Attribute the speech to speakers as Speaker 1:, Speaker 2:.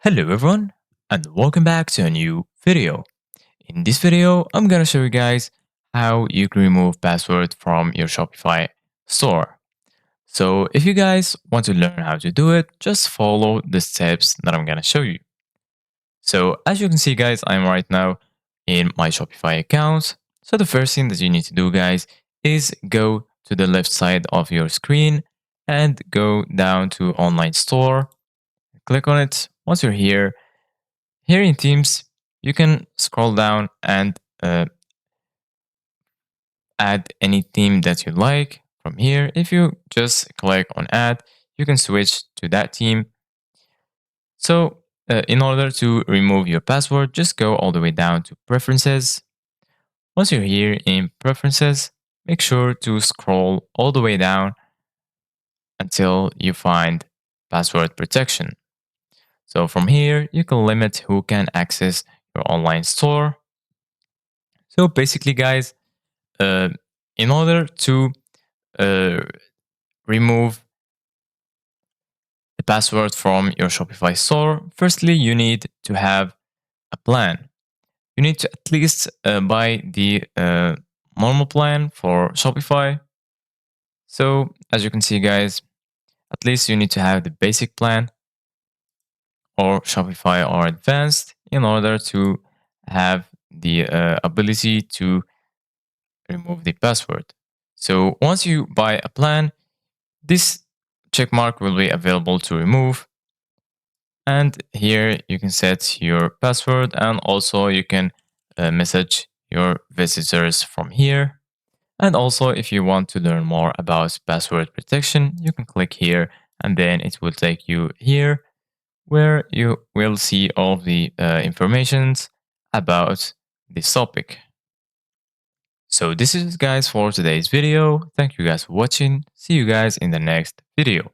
Speaker 1: Hello everyone and welcome back to a new video. In this video, I'm gonna show you guys how you can remove password from your Shopify store. So if you guys want to learn how to do it, just follow the steps that I'm gonna show you. So as you can see guys, I'm right now in my Shopify account. So the first thing that you need to do guys is go to the left side of your screen and go down to online store. Click on it. Once you're here in Teams, you can scroll down and add any theme that you like from here. If you just click on add, you can switch to that theme. So in order to remove your password, just go all the way down to preferences. Once you're here in preferences, make sure to scroll all the way down until you find password protection. So from here, you can limit who can access your online store. So basically, guys, uh, in order to uh, remove the password from your Shopify store, firstly, you need to have a plan. You need to at least buy the normal plan for Shopify. So, as you can see, guys, at least you need to have the basic plan or Shopify or advanced in order to have the ability to remove the password. So, once you buy a plan, this check mark will be available to remove. And here you can set your password and also you can message your visitors from here. And also if you want to learn more about password protection, you can click here and then it will take you here where you will see all the informations about this topic. So this is guys for today's video. Thank you guys for watching. See you guys in the next video.